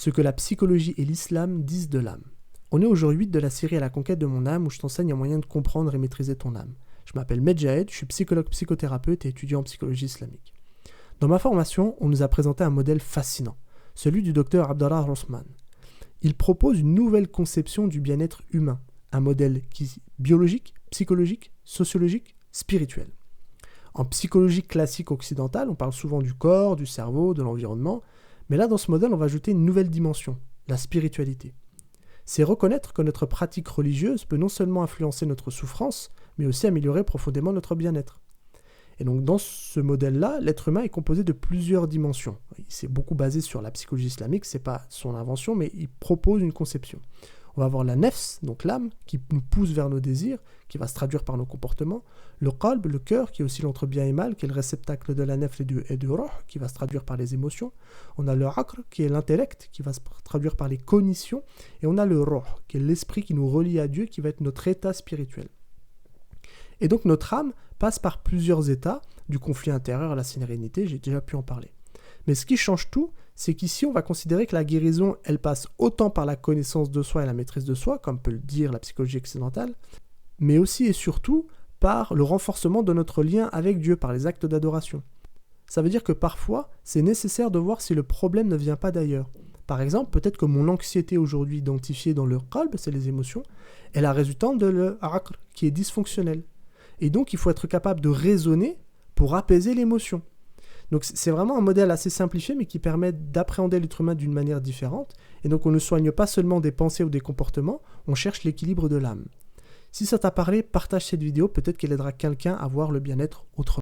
Ce que la psychologie et l'islam disent de l'âme. On est au jour 8 de la série à la conquête de mon âme où je t'enseigne un moyen de comprendre et maîtriser ton âme. Je m'appelle Medjahed, je suis psychologue psychothérapeute et étudiant en psychologie islamique. Dans ma formation, on nous a présenté un modèle fascinant, celui du docteur Abdallah Rossman. Il propose une nouvelle conception du bien-être humain, un modèle biologique, psychologique, sociologique, spirituel. En psychologie classique occidentale, on parle souvent du corps, du cerveau, de l'environnement, mais là, dans ce modèle, on va ajouter une nouvelle dimension, la spiritualité. C'est reconnaître que notre pratique religieuse peut non seulement influencer notre souffrance, mais aussi améliorer profondément notre bien-être. Et donc, dans ce modèle-là, l'être humain est composé de plusieurs dimensions. Il s'est beaucoup basé sur la psychologie islamique, ce n'est pas son invention, mais il propose une conception. On va avoir la nefs, donc l'âme, qui nous pousse vers nos désirs, qui va se traduire par nos comportements. Le qalb, le cœur, qui est aussi l'entre bien et mal, qui est le réceptacle de la nefs et du ruh, qui va se traduire par les émotions. On a le aql, qui est l'intellect, qui va se traduire par les cognitions. Et on a le ruh, qui est l'esprit qui nous relie à Dieu, qui va être notre état spirituel. Et donc notre âme passe par plusieurs états, du conflit intérieur à la sérénité, j'ai déjà pu en parler. Mais ce qui change tout, c'est qu'ici, on va considérer que la guérison, elle passe autant par la connaissance de soi et la maîtrise de soi, comme peut le dire la psychologie occidentale, mais aussi et surtout par le renforcement de notre lien avec Dieu, par les actes d'adoration. Ça veut dire que parfois, c'est nécessaire de voir si le problème ne vient pas d'ailleurs. Par exemple, peut-être que mon anxiété aujourd'hui identifiée dans le qalb, c'est les émotions, est la résultante de l'aql, qui est dysfonctionnel. Et donc, il faut être capable de raisonner pour apaiser l'émotion. Donc c'est vraiment un modèle assez simplifié, mais qui permet d'appréhender l'être humain d'une manière différente. Et donc on ne soigne pas seulement des pensées ou des comportements, on cherche l'équilibre de l'âme. Si ça t'a parlé, partage cette vidéo, peut-être qu'elle aidera quelqu'un à voir le bien-être autrement.